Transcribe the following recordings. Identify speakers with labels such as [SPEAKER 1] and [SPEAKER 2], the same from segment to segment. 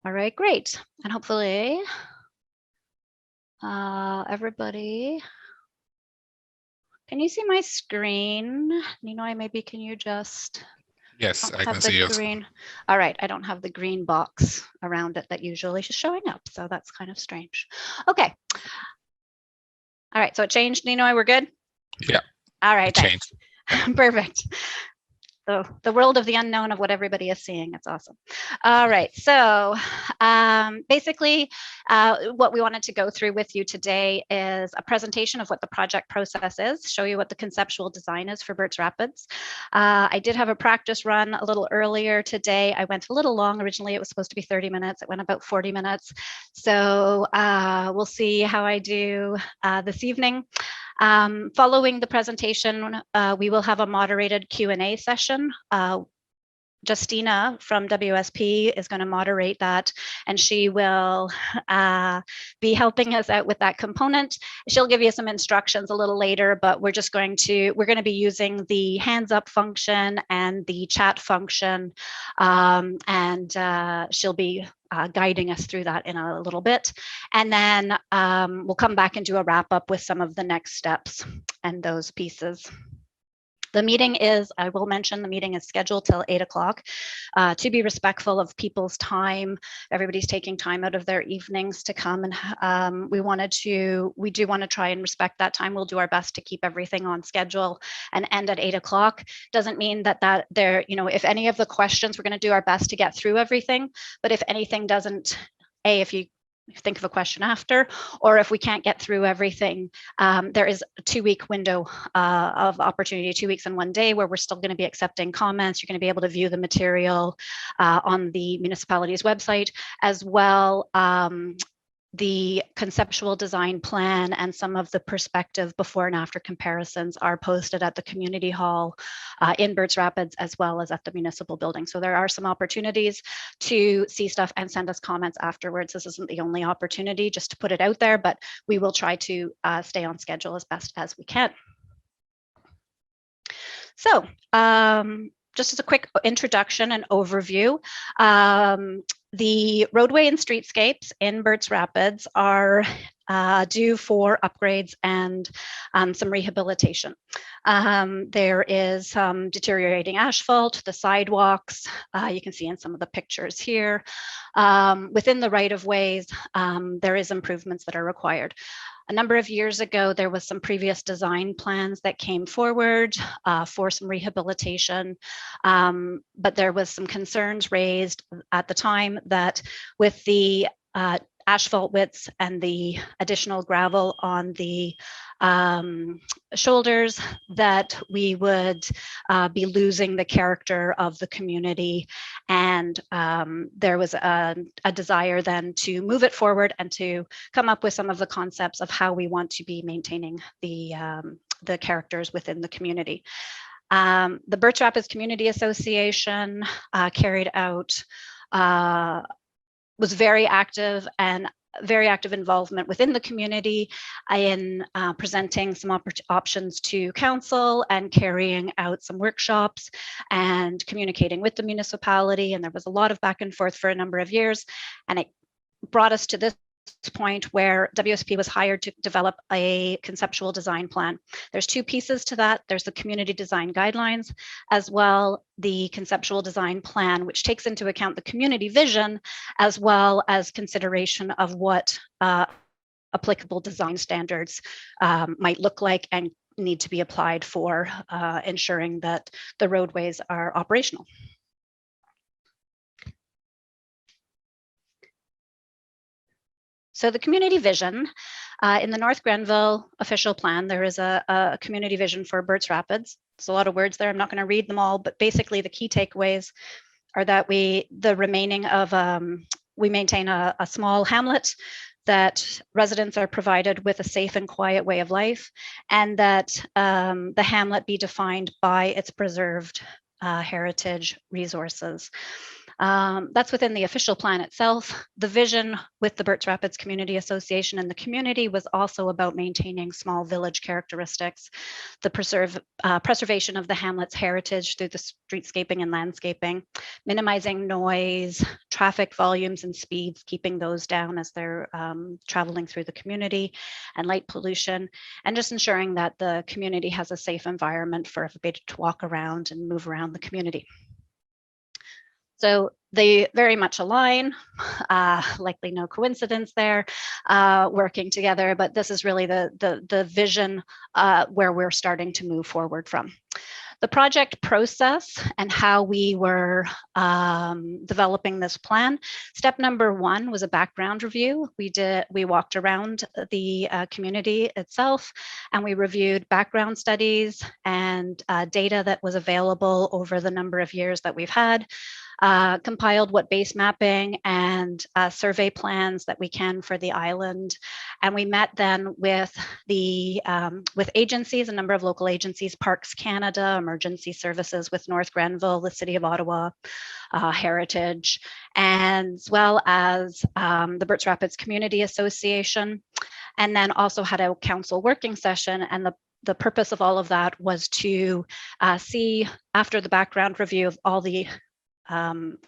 [SPEAKER 1] All right, great. And hopefully everybody, can you see my screen? Ninoy, maybe can you just
[SPEAKER 2] Yes, I
[SPEAKER 1] have
[SPEAKER 2] can
[SPEAKER 1] the
[SPEAKER 2] see it.
[SPEAKER 1] green? All right, I don't have the green box around it that usually is showing up, so that's kind of strange. Okay. All right, so it changed, Ninoy, we're good?
[SPEAKER 2] Yeah.
[SPEAKER 1] All right,
[SPEAKER 2] It changed.
[SPEAKER 1] perfect. The world of the unknown of what everybody is seeing. It's awesome. All right. So basically, what we wanted to go through with you today is a presentation of what the project process is, show you what the conceptual design is for Burritts Rapids. I did have a practice run a little earlier today. I went a little long. Originally, it was supposed to be 30 minutes. It went about 40 minutes. So we'll see how I do this evening. Following the presentation, we will have a moderated Q&A session. Justina from WSP is going to moderate that, and she will be helping us out with that component. She'll give you some instructions a little later, but we're going to be using the hands up function and the chat function, and she'll be guiding us through that in a little bit. And then we'll come back and do a wrap up with some of the next steps and those pieces. The meeting is, I will mention, the meeting is scheduled till 8 o'clock to be respectful of people's time. Everybody's taking time out of their evenings to come, and we do want to try and respect that time. We'll do our best to keep everything on schedule and end at 8 o'clock. Doesn't mean that there, if any of the questions, we're going to do our best to get through everything, but if anything doesn't, if you think of a question after, or if we can't get through everything, there is a 2-week window of opportunity, 2 weeks and 1 day, where we're still going to be accepting comments. You're going to be able to view the material on the municipality's website, as well the conceptual design plan and some of the perspective before and after comparisons are posted at the community hall in Burritts Rapids, as well as at the municipal building. So there are some opportunities to see stuff and send us comments afterwards. This isn't the only opportunity, just to put it out there, but we will try to stay on schedule as best as we can. So just as a quick introduction and overview, the roadway and streetscapes in Burritts Rapids are due for upgrades and some rehabilitation. There is some deteriorating asphalt, the sidewalks, you can see in some of the pictures here. Within the right-of-ways, there is improvements that are required. A number of years ago, there was some previous design plans that came forward for some rehabilitation, but there was some concerns raised at the time that with the asphalt widths and the additional gravel on the shoulders, that we would be losing the character of the community. And there was a desire then to move it forward and to come up with some of the concepts of how we want to be maintaining the characters within the community. The Burritts Rapids Community Association carried out was very active involvement within the community in presenting some options to council and carrying out some workshops and communicating with the municipality. And there was a lot of back and forth for a number of years. And it brought us to this point where WSP was hired to develop a conceptual design plan. There's 2 pieces to that. There's the community design guidelines, as well the conceptual design plan, which takes into account the community vision, as well as consideration of what applicable design standards might look like and need to be applied for ensuring that the roadways are operational. So the community vision, in the North Grenville official plan, there is a community vision for Burritts Rapids. It's a lot of words there. I'm not going to read them all, but basically the key takeaways are that we maintain a small hamlet, that residents are provided with a safe and quiet way of life, and that the hamlet be defined by its preserved heritage resources. That's within the official plan itself. The vision with the Burritts Rapids Community Association and the community was also about maintaining small village characteristics, the preservation of the hamlet's heritage through the streetscaping and landscaping, minimizing noise, traffic volumes and speeds, keeping those down as they're traveling through the community, and light pollution, and just ensuring that the community has a safe environment for everybody to walk around and move around the community. So they very much align, likely no coincidence there, working together, but this is really the vision where we're starting to move forward from. The project process and how we were developing this plan. Step number one was a background review. We walked around the community itself, and we reviewed background studies and data that was available over the number of years that we've had. Compiled what base mapping and survey plans that we can for the island. And we met then with with agencies, a number of local agencies, Parks Canada, Emergency Services with North Grenville, the City of Ottawa, Heritage, as well as the Burritts Rapids Community Association, and then also had a council working session. And the purpose of all of that was to see, after the background review of all the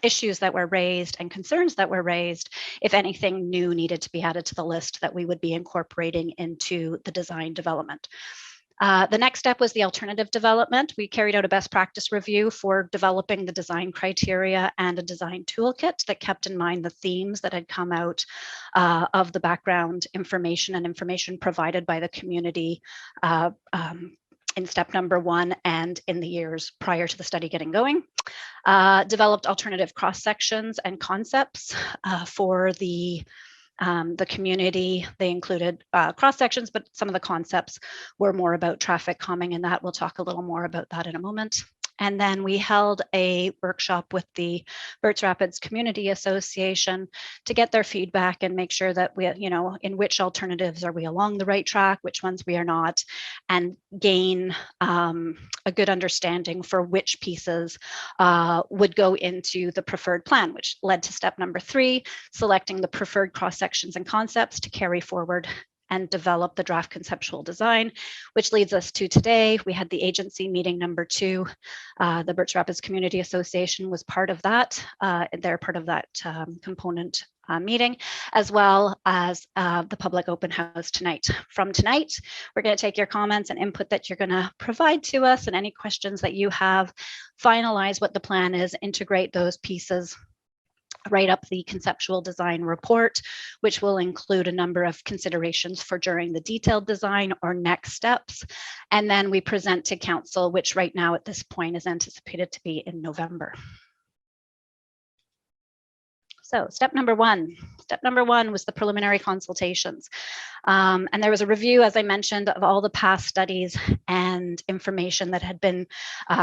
[SPEAKER 1] issues that were raised and concerns that were raised, if anything new needed to be added to the list that we would be incorporating into the design development. The next step was the alternative development. We carried out a best practice review for developing the design criteria and a design toolkit that kept in mind the themes that had come out of the background information and information provided by the community in step number one and in the years prior to the study getting going. Developed alternative cross sections and concepts for the community. They included cross sections, but some of the concepts were more about traffic calming, and that we'll talk a little more about that in a moment. And then we held a workshop with the Burritts Rapids Community Association to get their feedback and make sure that we, in which alternatives are we along the right track, which ones we are not, and gain a good understanding for which pieces would go into the preferred plan, which led to step number 3, selecting the preferred cross sections and concepts to carry forward and develop the draft conceptual design, which leads us to today. We had the agency meeting number 2. The Burritts Rapids Community Association was part of that. They're part of that component meeting, as well as the public open house tonight. From tonight, we're going to take your comments and input that you're going to provide to us, and any questions that you have, finalize what the plan is, integrate those pieces, write up the conceptual design report, which will include a number of considerations for during the detailed design or next steps. And then we present to council, which right now at this point is anticipated to be in November. So step number one was the preliminary consultations. And there was a review, as I mentioned, of all the past studies and information that had been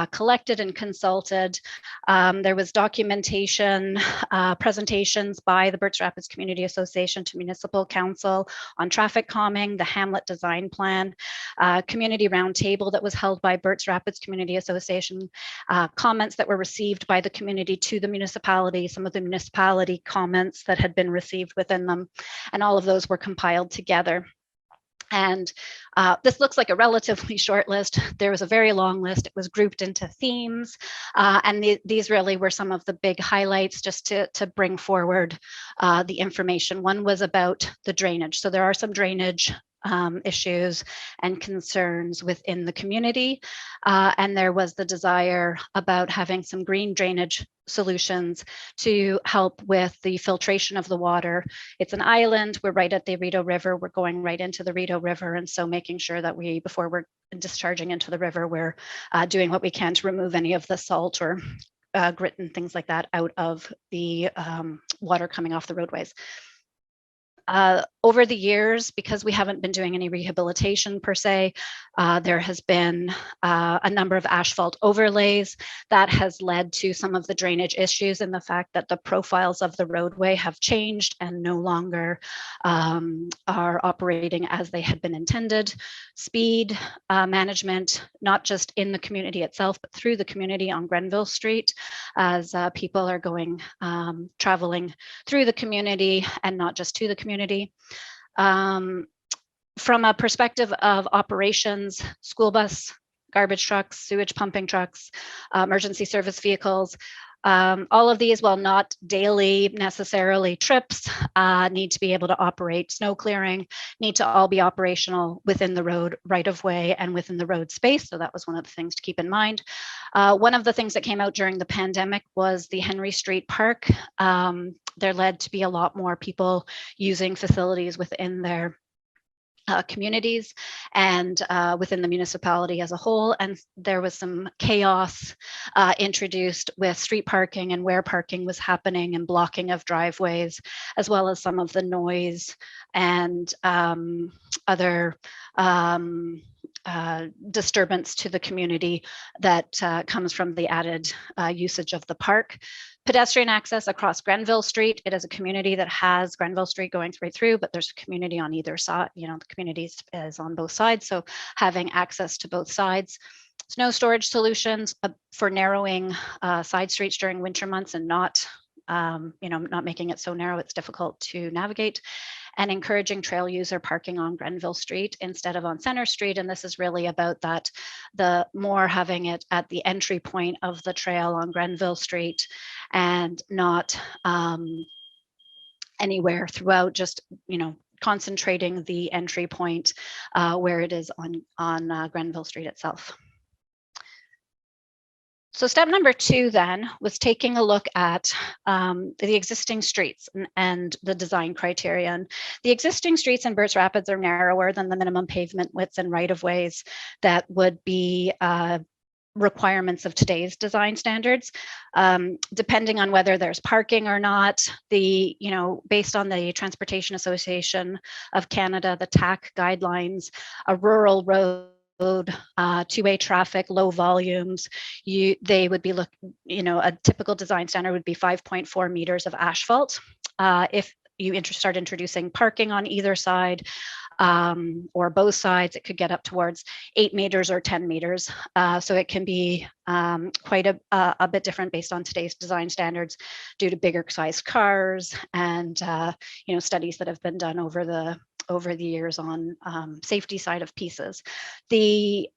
[SPEAKER 1] collected and consulted. There was documentation, presentations by the Burritts Rapids Community Association to Municipal Council on traffic calming, the Hamlet Design Plan, community roundtable that was held by Burritts Rapids Community Association, comments that were received by the community to the municipality, some of the municipality comments that had been received within them, and all of those were compiled together. And this looks like a relatively short list. There was a very long list. It was grouped into themes, and these really were some of the big highlights just to bring forward the information. One was about the drainage. So there are some drainage issues and concerns within the community, and there was the desire about having some green drainage solutions to help with the filtration of the water. It's an island. We're right at the Rideau River. We're going right into the Rideau River, and so making sure that before we're discharging into the river, we're doing what we can to remove any of the salt or grit and things like that out of the water coming off the roadways. over the years, because we haven't been doing any rehabilitation per se, there has been a number of asphalt overlays that has led to some of the drainage issues, and the fact that the profiles of the roadway have changed and no longer are operating as they had been intended. Speed management, not just in the community itself, but through the community on Granville Street, as people are going traveling through the community and not just to the community. From a perspective of operations, school bus, garbage trucks, sewage pumping trucks, emergency service vehicles, all of these, while not daily necessarily trips, need to be able to operate. Snow clearing, need to all be operational within the road right of way and within the road space. So that was one of the things to keep in mind. One of the things that came out during the pandemic was the Henry Street Park. There led to be a lot more people using facilities within their communities and within the municipality as a whole. And there was some chaos introduced with street parking and where parking was happening and blocking of driveways, as well as some of the noise and other disturbance to the community that comes from the added usage of the park. Pedestrian access across Granville Street. It is a community that has Granville Street going right through, but there's a community on either side. You know, the community is on both sides, so having access to both sides. Snow storage solutions for narrowing side streets during winter months and not, not making it so narrow it's difficult to navigate. And encouraging trail user parking on Granville Street instead of on Center Street. And this is really about that, the more having it at the entry point of the trail on Granville Street and not anywhere throughout, just, concentrating the entry point where it is on Granville Street itself. So step number 2 then was taking a look at the existing streets and the design criteria. And the existing streets in Burritts Rapids are narrower than the minimum pavement widths and right-of-ways that would be requirements of today's design standards. Depending on whether there's parking or not, based on the Transportation Association of Canada, the TAC guidelines, a rural road, two-way traffic, low volumes, they would be a typical design standard would be 5.4 meters of asphalt. If you start introducing parking on either side or both sides, it could get up towards 8 meters or 10 meters. So it can be quite a bit different based on today's design standards due to bigger sized cars and studies that have been done over the years on safety side of pieces. The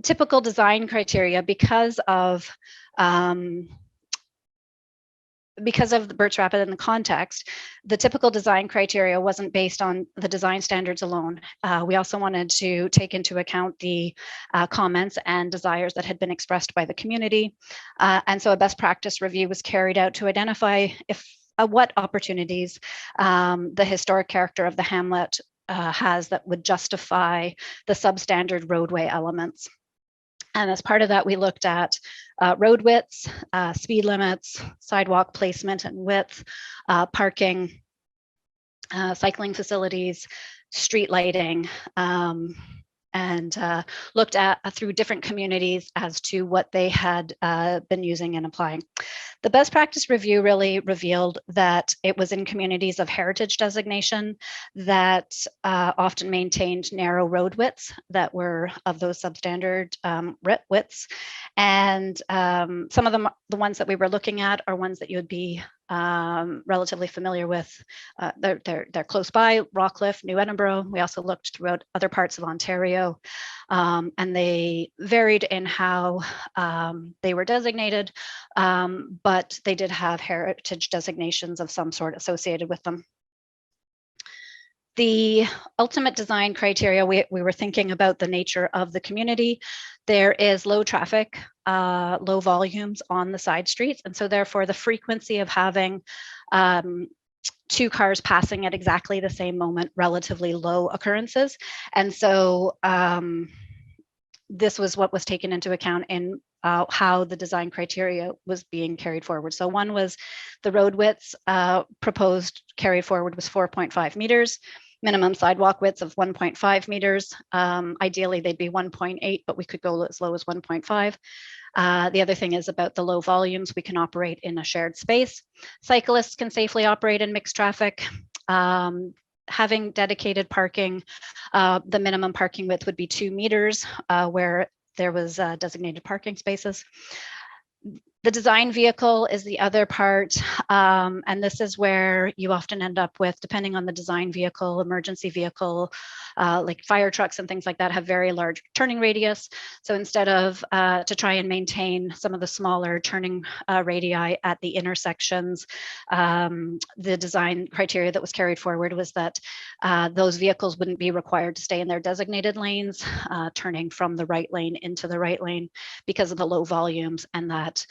[SPEAKER 1] typical design criteria, because of the Burritts Rapids and the context, the typical design criteria wasn't based on the design standards alone. We also wanted to take into account the comments and desires that had been expressed by the community. And so a best practice review was carried out to identify what opportunities the historic character of the hamlet has that would justify the substandard roadway elements. And as part of that, we looked at road widths, speed limits, sidewalk placement and width, parking, cycling facilities, street lighting, and looked at through different communities as to what they had been using and applying. The best practice review really revealed that it was in communities of heritage designation that often maintained narrow road widths that were of those substandard widths. And some of them, the ones that we were looking at, are ones that you would be relatively familiar with. They're close by: Rockcliffe, New Edinburgh. We also looked throughout other parts of Ontario, and they varied in how they were designated, but they did have heritage designations of some sort associated with them. The ultimate design criteria, we were thinking about the nature of the community. There is low traffic, low volumes on the side streets. And so therefore the frequency of having two cars passing at exactly the same moment, relatively low occurrences. And so this was what was taken into account in how the design criteria was being carried forward. So one was the road widths proposed carried forward was 4.5 meters, minimum sidewalk widths of 1.5 meters. Ideally, they'd be 1.8, but we could go as low as 1.5. The other thing is about the low volumes. We can operate in a shared space. Cyclists can safely operate in mixed traffic. Having dedicated parking, the minimum parking width would be 2 meters where there was designated parking spaces. The design vehicle is the other part, and this is where you often end up with, depending on the design vehicle, emergency vehicle, like fire trucks and things like that have very large turning radius. So instead of to try and maintain some of the smaller turning radii at the intersections, the design criteria that was carried forward was that those vehicles wouldn't be required to stay in their designated lanes, turning from the right lane into the right lane because of the low volumes and that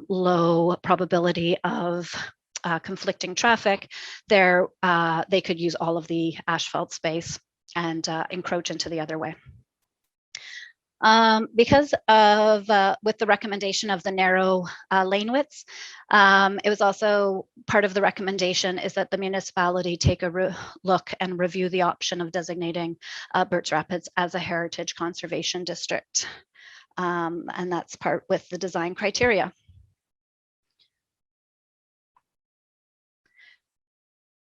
[SPEAKER 1] low probability of conflicting traffic. There, they could use all of the asphalt space and encroach into the other way. Because of, with the recommendation of the narrow lane widths, it was also part of the recommendation is that the municipality take a look and review the option of designating Burritts Rapids as a heritage conservation district. And that's part with the design criteria.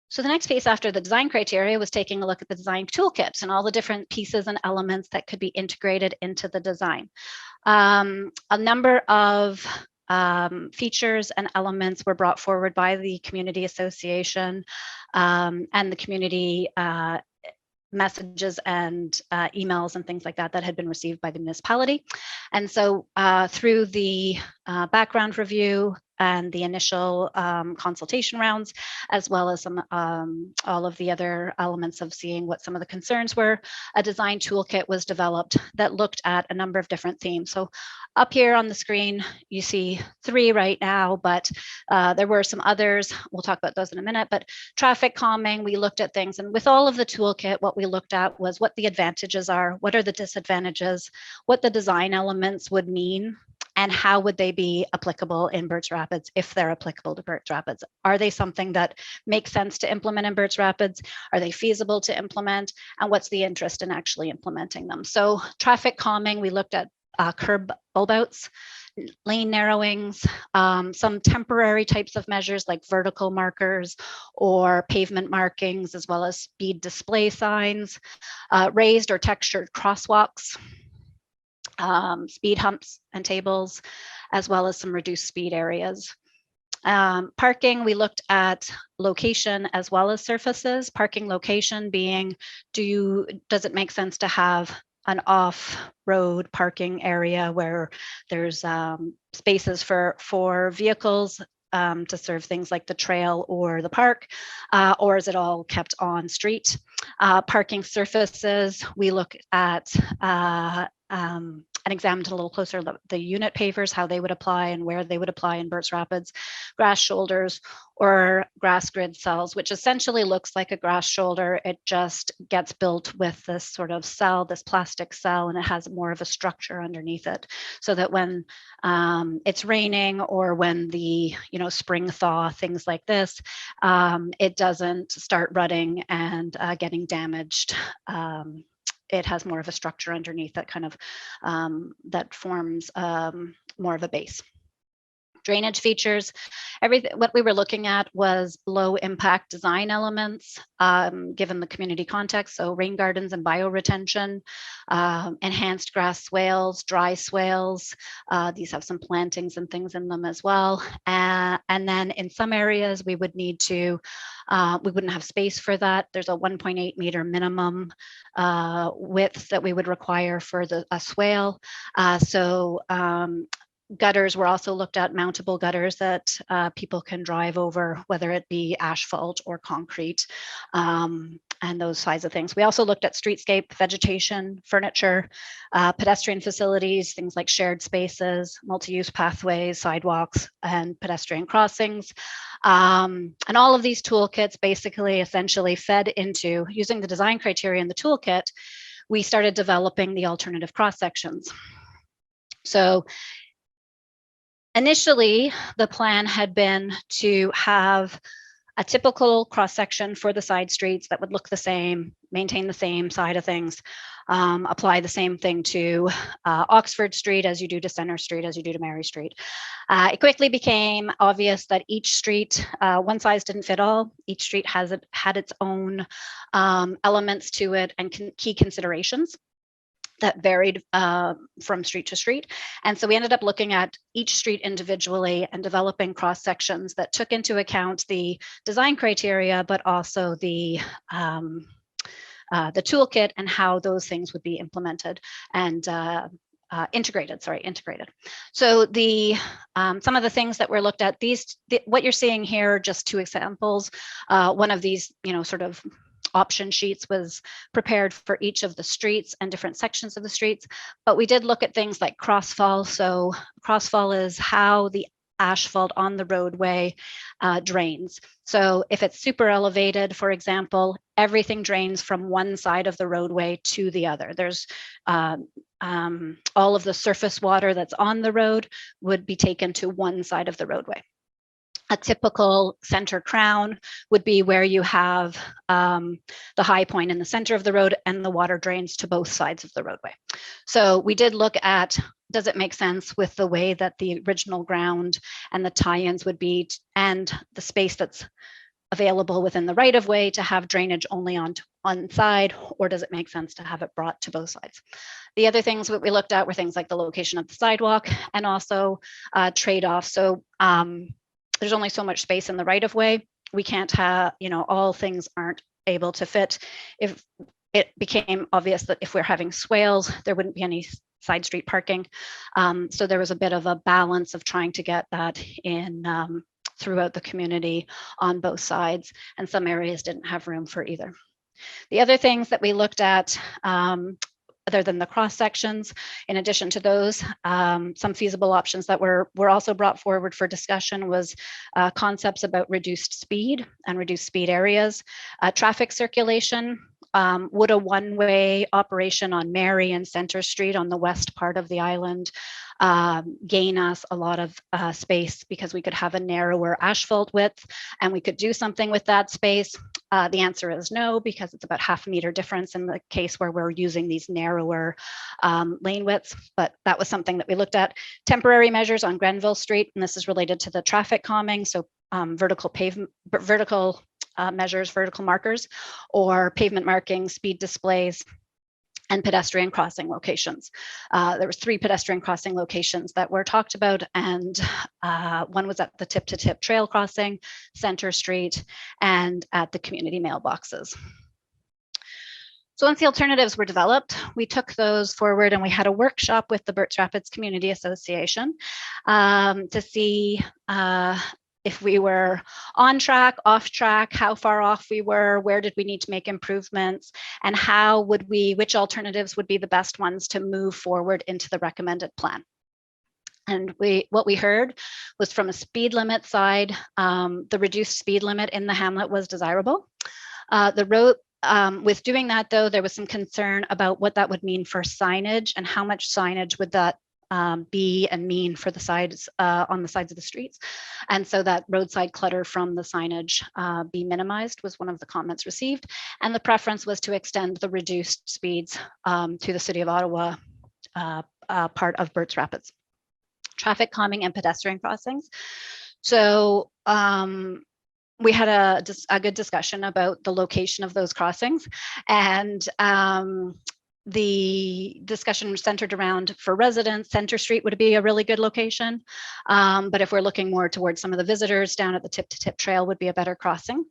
[SPEAKER 1] So the next piece after the design criteria was taking a look at the design toolkits and all the different pieces and elements that could be integrated into the design. A number of features and elements were brought forward by the community association and the community messages and emails and things like that that had been received by the municipality. And so through the background review and the initial consultation rounds, as well as some all of the other elements of seeing what some of the concerns were, a design toolkit was developed that looked at a number of different themes. So up here on the screen, you see 3 right now, but there were some others. We'll talk about those in a minute, but traffic calming, we looked at things. And with all of the toolkit, what we looked at was what the advantages are, what are the disadvantages, what the design elements would mean, and how would they be applicable in Burritts Rapids if they're applicable to Burritts Rapids? Are they something that makes sense to implement in Burritts Rapids? Are they feasible to implement? And what's the interest in actually implementing them? So traffic calming, we looked at curb bulb outs, lane narrowings, some temporary types of measures like vertical markers or pavement markings, as well as speed display signs, raised or textured crosswalks, speed humps and tables, as well as some reduced speed areas. Parking, we looked at location as well as surfaces. Parking location being, does it make sense to have an off-road parking area where there's spaces for vehicles to serve things like the trail or the park, or is it all kept on street? Parking surfaces, we look at and examined a little closer the unit pavers, how they would apply and where they would apply in Burritts Rapids, grass shoulders or grass grid cells, which essentially looks like a grass shoulder. It just gets built with this sort of cell, this plastic cell, and it has more of a structure underneath it, so that when it's raining or when the spring thaw, things like this, it doesn't start rutting and getting damaged. It has more of a structure underneath that kind of that forms more of a base. Drainage features, what we were looking at was low impact design elements given the community context. So rain gardens and bioretention, enhanced grass swales, dry swales. These have some plantings and things in them as well. And then in some areas we would need to, we wouldn't have space for that. There's a 1.8 meter minimum width that we would require for a swale. Gutters were also looked at, mountable gutters that people can drive over, whether it be asphalt or concrete, and those size of things. We also looked at streetscape, vegetation, furniture, pedestrian facilities, things like shared spaces, multi-use pathways, sidewalks, and pedestrian crossings. And all of these toolkits basically essentially fed into, using the design criteria in the toolkit, we started developing the alternative cross sections. So Initially, the plan had been to have a typical cross-section for the side streets that would look the same, maintain the same side of things, apply the same thing to Oxford Street as you do to Center Street, as you do to Mary Street. It quickly became obvious that each street, one size didn't fit all. Each street had its own elements to it and key considerations that varied from street to street. And so we ended up looking at each street individually and developing cross sections that took into account the design criteria, but also the toolkit and how those things would be implemented and integrated. So the some of the things that were looked at, what you're seeing here, just two examples. One of these, sort of option sheets was prepared for each of the streets and different sections of the streets, but we did look at things like crossfall. So crossfall is how the asphalt on the roadway drains. So if it's super elevated, for example, everything drains from one side of the roadway to the other. There's all of the surface water that's on the road would be taken to one side of the roadway. A typical center crown would be where you have the high point in the center of the road and the water drains to both sides of the roadway. So we did look at, does it make sense with the way that the original ground and the tie-ins would be and the space that's available within the right of way to have drainage only on one side, or does it make sense to have it brought to both sides? The other things that we looked at were things like the location of the sidewalk and also trade-offs. So there's only so much space in the right of way. We can't have, all things aren't able to fit. If it became obvious that if we're having swales, there wouldn't be any side street parking. So there was a bit of a balance of trying to get that in throughout the community on both sides, and some areas didn't have room for either. The other things that we looked at, other than the cross sections, in addition to those, some feasible options that were also brought forward for discussion was concepts about reduced speed and reduced speed areas, traffic circulation. Would a one-way operation on Mary and Center Street on the west part of the island gain us a lot of space because we could have a narrower asphalt width and we could do something with that space? The answer is no, because it's about half a meter difference in the case where we're using these narrower lane widths, but that was something that we looked at. Temporary measures on Granville Street, and this is related to the traffic calming, so vertical measures, vertical markers, or pavement marking, speed displays, and pedestrian crossing locations. There was 3 pedestrian crossing locations that were talked about, and one was at the tip-to-tip trail crossing, Center Street, and at the community mailboxes. So once the alternatives were developed, we took those forward and we had a workshop with the Burritts Rapids Community Association to see if we were on track, off track, how far off we were, where did we need to make improvements, and which alternatives would be the best ones to move forward into the recommended plan. And what we heard was, from a speed limit side, the reduced speed limit in the hamlet was desirable. The road, with doing that though, there was some concern about what that would mean for signage and how much signage would that be and mean for the sides on the sides of the streets. And so that roadside clutter from the signage be minimized was one of the comments received. And the preference was to extend the reduced speeds to the City of Ottawa part of Burritts Rapids. Traffic calming and pedestrian crossings. So we had a good discussion about the location of those crossings, and the discussion centered around, for residents, Center Street would be a really good location. But if we're looking more towards some of the visitors, down at the tip-to-tip trail would be a better crossing.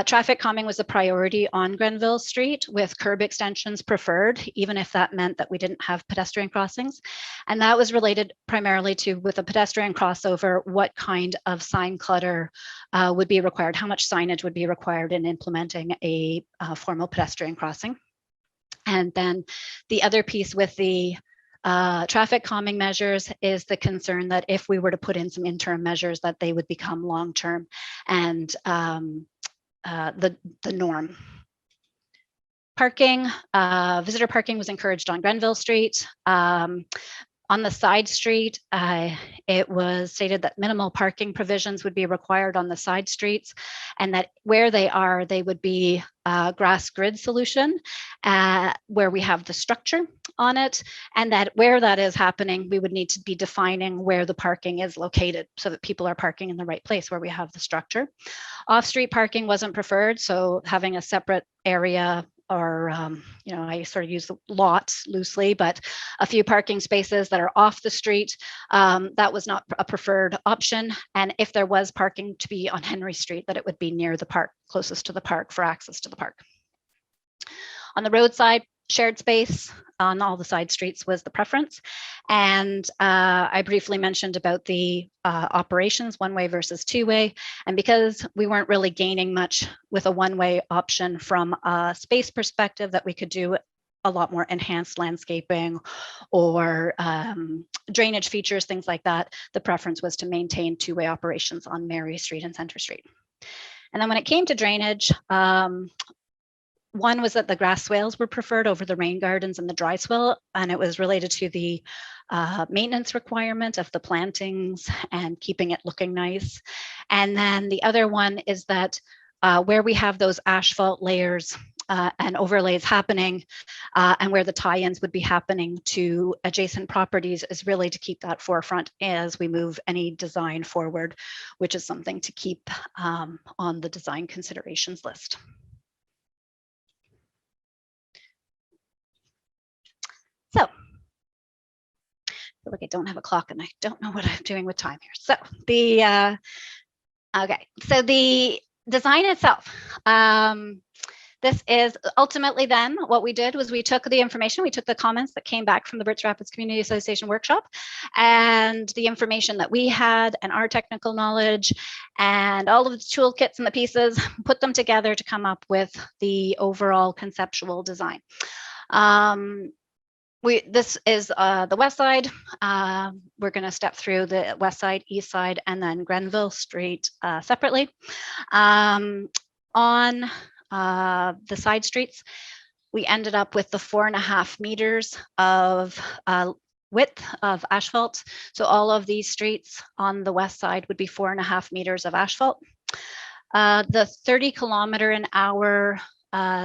[SPEAKER 1] Traffic calming was a priority on Granville Street, with curb extensions preferred, even if that meant that we didn't have pedestrian crossings. And that was related primarily to, with a pedestrian crossover, what kind of sign clutter would be required, how much signage would be required in implementing a formal pedestrian crossing. And then the other piece with the traffic calming measures is the concern that if we were to put in some interim measures, that they would become long-term and the norm. Parking, visitor parking was encouraged on Granville Street. On the side street, it was stated that minimal parking provisions would be required on the side streets, and that where they are, they would be a grass grid solution where we have the structure on it, and that where that is happening, we would need to be defining where the parking is located so that people are parking in the right place where we have the structure. Off-street parking wasn't preferred, so having a separate area, or I sort of use the lots loosely, but a few parking spaces that are off the street, that was not a preferred option. And if there was parking to be on Henry Street, that it would be near the park, closest to the park for access to the park. On the roadside, shared space on all the side streets was the preference. And I briefly mentioned about the operations, one-way versus two-way. And because we weren't really gaining much with a one-way option from a space perspective, that we could do a lot more enhanced landscaping or drainage features, things like that, the preference was to maintain two-way operations on Mary Street and Center Street. And then when it came to drainage, one was that the grass swales were preferred over the rain gardens and the dry swale, and it was related to the maintenance requirement of the plantings and keeping it looking nice. And then the other one is that where we have those asphalt layers and overlays happening, and where the tie-ins would be happening to adjacent properties, is really to keep that forefront as we move any design forward, which is something to keep on the design considerations list. So, I feel like I don't have a clock and I don't know what I'm doing with time here. So okay, so the design itself. This is ultimately then what we did was we took the information, we took the comments that came back from the Burritts Rapids Community Association workshop, and the information that we had and our technical knowledge and all of the toolkits and the pieces, put them together to come up with the overall conceptual design. This is the west side. We're going to step through the west side, east side, and then Granville Street separately. On the side streets, we ended up with the 4.5 meters of width of asphalt. So all of these streets on the west side would be 4.5 meters of asphalt. The 30 km/h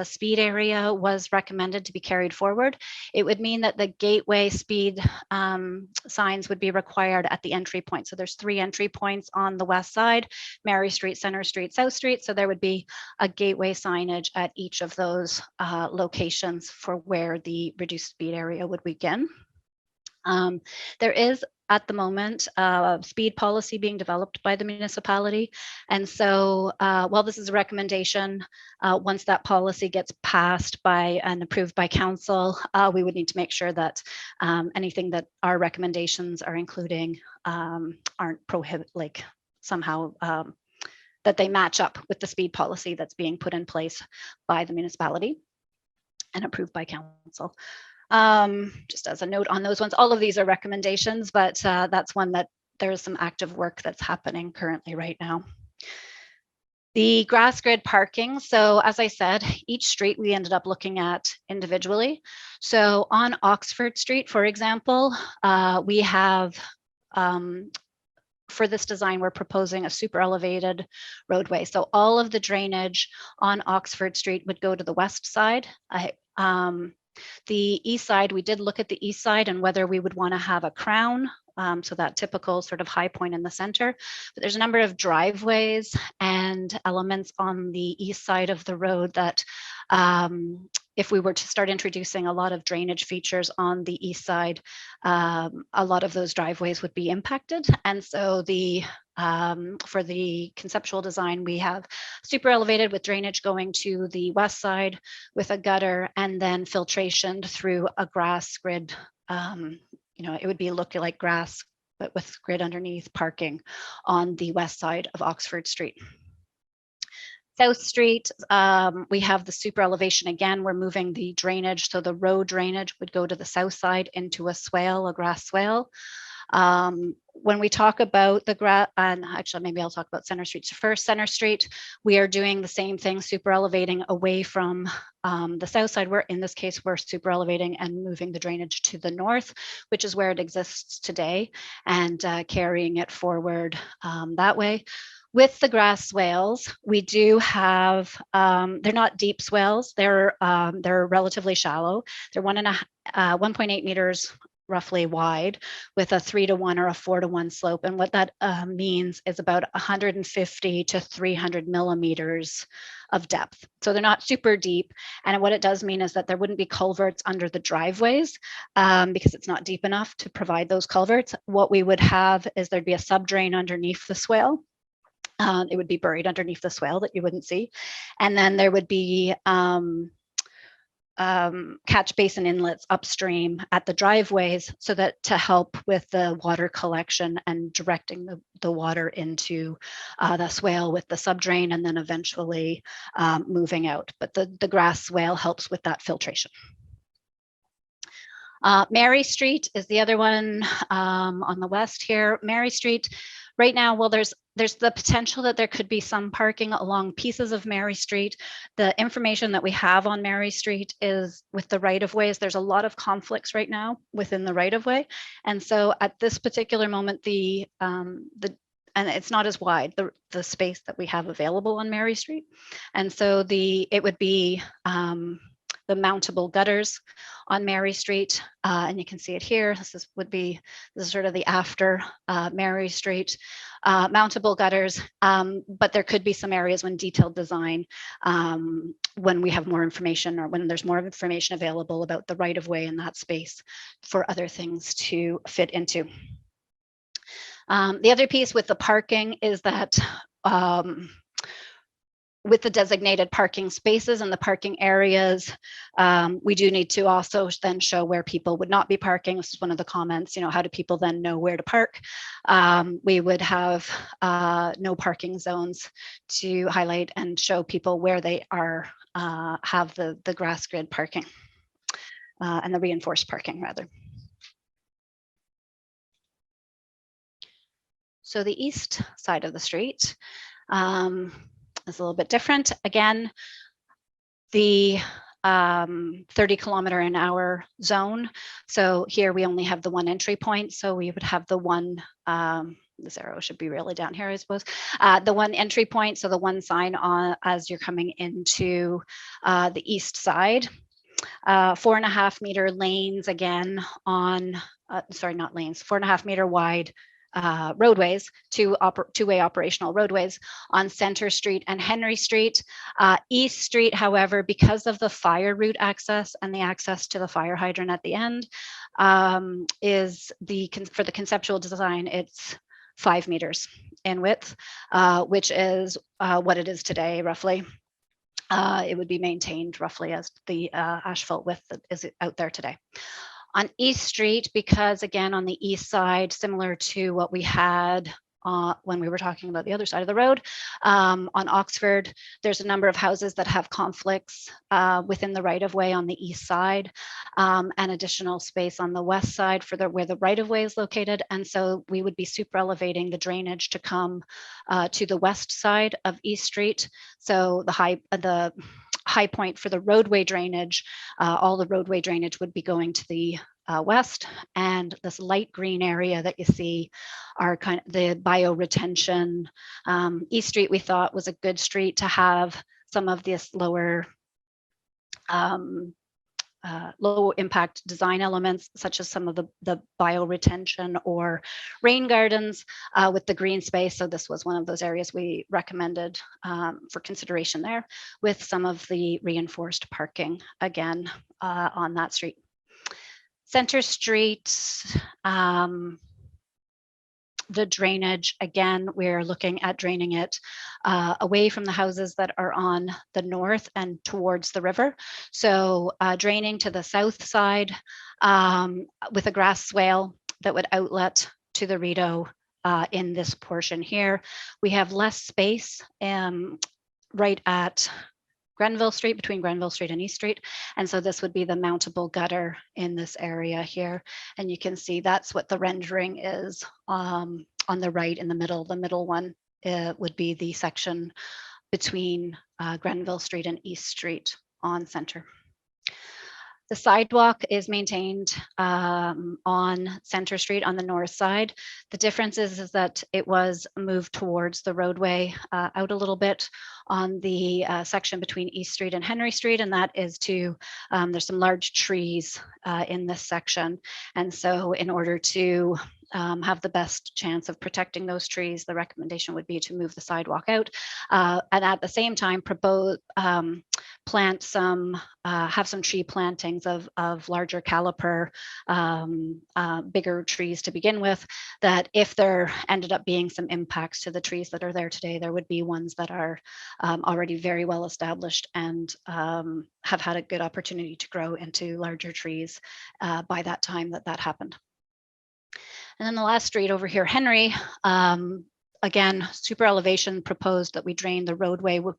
[SPEAKER 1] speed area was recommended to be carried forward. It would mean that the gateway speed signs would be required at the entry point. So there's 3 entry points on the west side: Mary Street, Center Street, South Street. So there would be a gateway signage at each of those locations for where the reduced speed area would begin. There is at the moment speed policy being developed by the municipality. And so while this is a recommendation, once that policy gets passed by and approved by council, we would need to make sure that anything that our recommendations are including aren't somehow that they match up with the speed policy that's being put in place by the municipality and approved by council. Just as a note on those ones, all of these are recommendations, but that's one that there's some active work that's happening currently right now. The grass grid parking. So as I said, each street we ended up looking at individually. So on Oxford Street, for example, we have, for this design, we're proposing a super elevated roadway. So all of the drainage on Oxford Street would go to the west side. The east side, we did look at the east side and whether we would want to have a crown, so that typical sort of high point in the center. But there's a number of driveways and elements on the east side of the road that if we were to start introducing a lot of drainage features on the east side, a lot of those driveways would be impacted. And so for the conceptual design, we have super elevated with drainage going to the west side with a gutter and then filtration through a grass grid. It would be looking like grass, but with grid underneath, parking on the west side of Oxford Street. South Street, we have the super elevation again. We're moving the drainage, so the road drainage would go to the south side into a swale, a grass swale. When we talk about the grass, and actually maybe I'll talk about Center Street first. Center Street, we are doing the same thing, super elevating away from the south side. Where in this case, we're super elevating and moving the drainage to the north, which is where it exists today, and carrying it forward that way. With the grass swales, we do have, they're not deep swales, they're relatively shallow. They're 1.8 meters roughly wide with a 3-to-1 or a 4-to-1 slope. And what that means is about 150 to 300 millimeters of depth. So they're not super deep. And what it does mean is that there wouldn't be culverts under the driveways because it's not deep enough to provide those culverts. What we would have is there'd be a subdrain underneath the swale. It would be buried underneath the swale that you wouldn't see. And then there would be catch basin inlets upstream at the driveways so that to help with the water collection and directing the water into the swale with the subdrain and then eventually moving out. But the grass swale helps with that filtration. Mary Street is the other one on the west here. Mary Street, right now, well, there's the potential that there could be some parking along pieces of Mary Street. The information that we have on Mary Street is with the right-of-ways. There's a lot of conflicts right now within the right-of-way. And so at this particular moment, and it's not as wide, the space that we have available on Mary Street. And so it would be the mountable gutters on Mary Street, and you can see it here. This is sort of the after Mary Street mountable gutters, but there could be some areas when detailed design, when we have more information or when there's more information available about the right of way in that space for other things to fit into. The other piece with the parking is that with the designated parking spaces and the parking areas, we do need to also then show where people would not be parking. This is one of the comments, how do people then know where to park? We would have no parking zones to highlight and show people where they are, have the grass grid parking and the reinforced parking rather. So the east side of the street, is a little bit different. Again, the 30-kilometer-an-hour zone. So here we only have the one entry point. So we would have the one, this arrow should be really down here, I suppose. The one entry point, so the one sign on as you're coming into the east side. 4.5-meter lanes again on, sorry, not lanes, 4.5-meter wide roadways, two-way operational roadways on Center Street and Henry Street. East Street, however, because of the fire route access and the access to the fire hydrant at the end, is for the conceptual design, it's 5 meters in width, which is what it is today, roughly. It would be maintained roughly as the asphalt width that is out there today. On East Street, because again, on the east side, similar to what we had when we were talking about the other side of the road, on Oxford, there's a number of houses that have conflicts within the right-of-way on the east side, and additional space on the west side for where the right-of-way is located. And so we would be super elevating the drainage to come to the west side of East Street. So the high point for the roadway drainage, all the roadway drainage would be going to the west, and this light green area that you see are kind of the bioretention. East Street we thought was a good street to have some of this low impact design elements, such as some of the bioretention or rain gardens with the green space. So this was one of those areas we recommended for consideration there, with some of the reinforced parking again on that street. Center Street, the drainage, again, we're looking at draining it away from the houses that are on the north and towards the river. So draining to the south side with a grass swale that would outlet to the Rideau in this portion here. We have less space right at Granville Street, between Granville Street and East Street. And so this would be the mountable gutter in this area here. And you can see that's what the rendering is on the right in the middle. The middle one would be the section between Granville Street and East Street on Center. The sidewalk is maintained on Center Street on the north side. The difference is that it was moved towards the roadway out a little bit on the section between East Street and Henry Street, and that is to, there's some large trees in this section. And so in order to have the best chance of protecting those trees, the recommendation would be to move the sidewalk out and at the same time propose plant some, have some tree plantings of larger caliper, bigger trees to begin with, that if there ended up being some impacts to the trees that are there today, there would be ones that are already very well established and have had a good opportunity to grow into larger trees by that time that happened. And then the last street over here, Henry, again, super elevation proposed that we drain the roadway water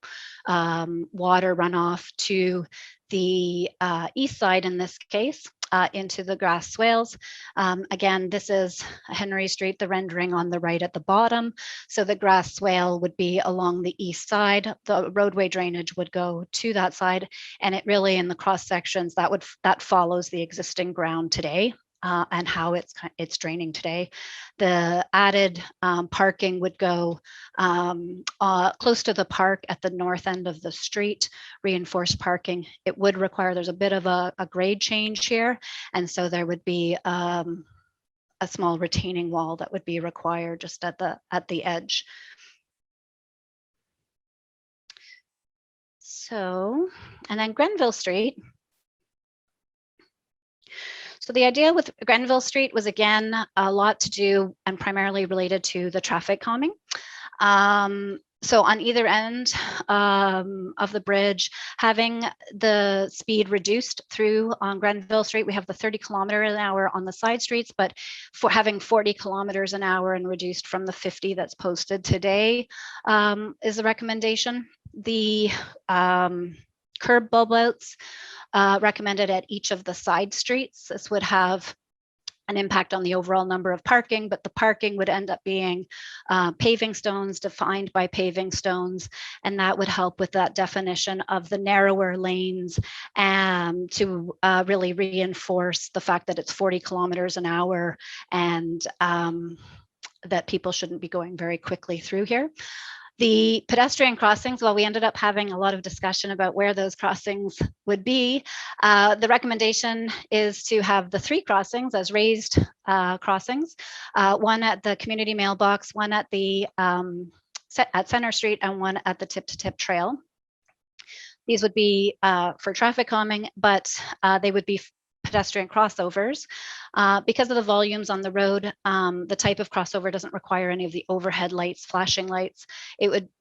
[SPEAKER 1] runoff to the east side in this case, into the grass swales. Again, this is Henry Street, the rendering on the right at the bottom. So the grass swale would be along the east side. The roadway drainage would go to that side. And it really, in the cross sections, that follows the existing ground today. And how it's draining today. The added parking would go close to the park at the north end of the street, reinforced parking. It would require, there's a bit of a grade change here. And so there would be a small retaining wall that would be required just at the edge. So, and then Granville Street. So the idea with Granville Street was, again, a lot to do and primarily related to the traffic calming. So on either end of the bridge, having the speed reduced through on Granville Street, we have the 30 kilometers an hour on the side streets, but for having 40 kilometers an hour and reduced from the 50 that's posted today is the recommendation. The curb bulb outs recommended at each of the side streets. This would have an impact on the overall number of parking, but the parking would end up being paving stones defined by paving stones, and that would help with that definition of the narrower lanes and to really reinforce the fact that it's 40 kilometers an hour and that people shouldn't be going very quickly through here. The pedestrian crossings, well, we ended up having a lot of discussion about where those crossings would be. The recommendation is to have the 3 crossings as raised crossings, one at the community mailbox, one at the at Center Street, and one at the tip-to-tip trail. These would be for traffic calming, but they would be pedestrian crossovers. Because of the volumes on the road, the type of crossover doesn't require any of the overhead lights, flashing lights.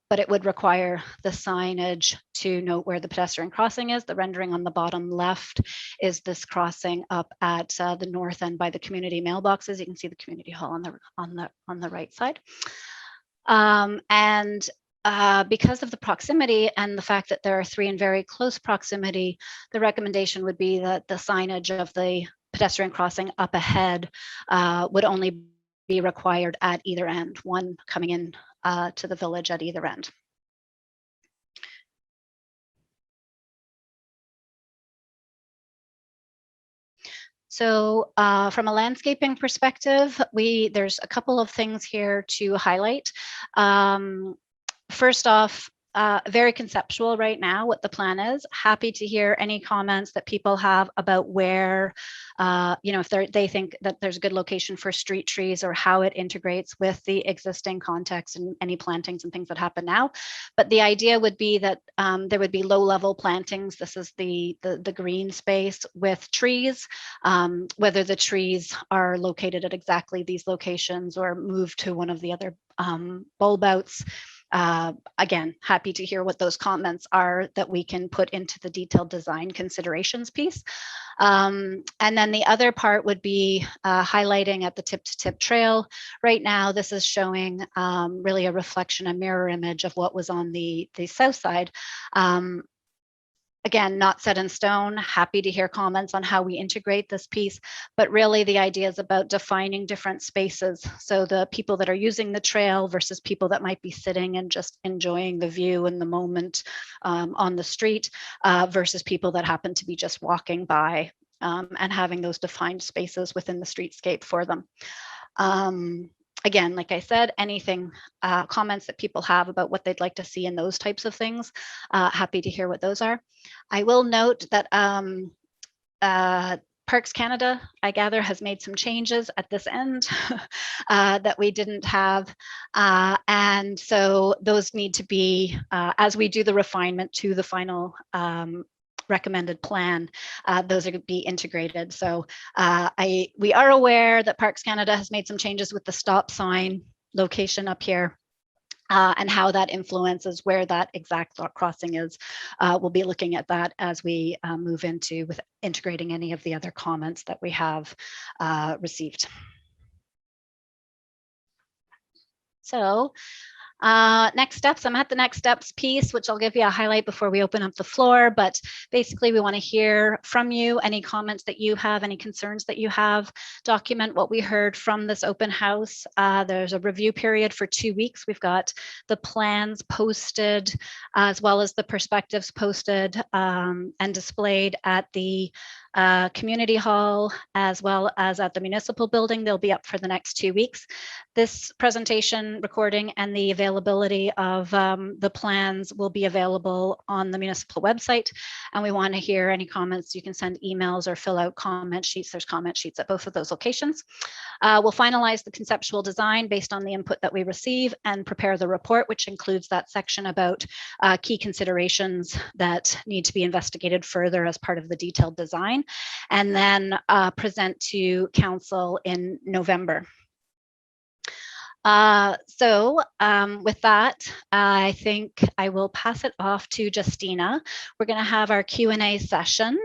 [SPEAKER 1] But it would require the signage to note where the pedestrian crossing is. The rendering on the bottom left is this crossing up at the north end by the community mailboxes. You can see the community hall on the right side. Because of the proximity and the fact that there are 3 in very close proximity, the recommendation would be that the signage of the pedestrian crossing up ahead would only be required at either end, one coming in to the village at either end. So from a landscaping perspective, there's a couple of things here to highlight. First off, very conceptual right now what the plan is. Happy to hear any comments that people have about where, if they think that there's a good location for street trees or how it integrates with the existing context and any plantings and things that happen now. But the idea would be that there would be low-level plantings. This is the green space with trees, whether the trees are located at exactly these locations or moved to one of the other bulb outs. Again, happy to hear what those comments are that we can put into the detailed design considerations piece. And then the other part would be highlighting at the tip-to-tip trail. Right now, this is showing really a reflection, a mirror image of what was on the south side. Again, not set in stone, happy to hear comments on how we integrate this piece, but really the idea is about defining different spaces. So the people that are using the trail versus people that might be sitting and just enjoying the view and the moment on the street versus people that happen to be just walking by and having those defined spaces within the streetscape for them. Again, like I said, anything, comments that people have about what they'd like to see in those types of things, happy to hear what those are. I will note that Parks Canada, I gather, has made some changes at this end that we didn't have. And so those need to be, as we do the refinement to the final recommended plan, those are going to be integrated. So we are aware that Parks Canada has made some changes with the stop sign location up here. And how that influences where that exact crossing is. We'll be looking at that as we move into with integrating any of the other comments that we have received. So next steps, I'm at the next steps piece, which I'll give you a highlight before we open up the floor. But basically, we want to hear from you, any comments that you have, any concerns that you have, document what we heard from this open house. There's a review period for 2 weeks. We've got the plans posted as well as the perspectives posted and displayed at the community hall as well as at the municipal building. They'll be up for the next 2 weeks. This presentation recording and the availability of the plans will be available on the municipal website. And we want to hear any comments. You can send emails or fill out comment sheets. There's comment sheets at both of those locations. We'll finalize the conceptual design based on the input that we receive and prepare the report, which includes that section about key considerations that need to be investigated further as part of the detailed design, and then present to council in November. With that, I think I will pass it off to Justina. We're going to have our Q&A session.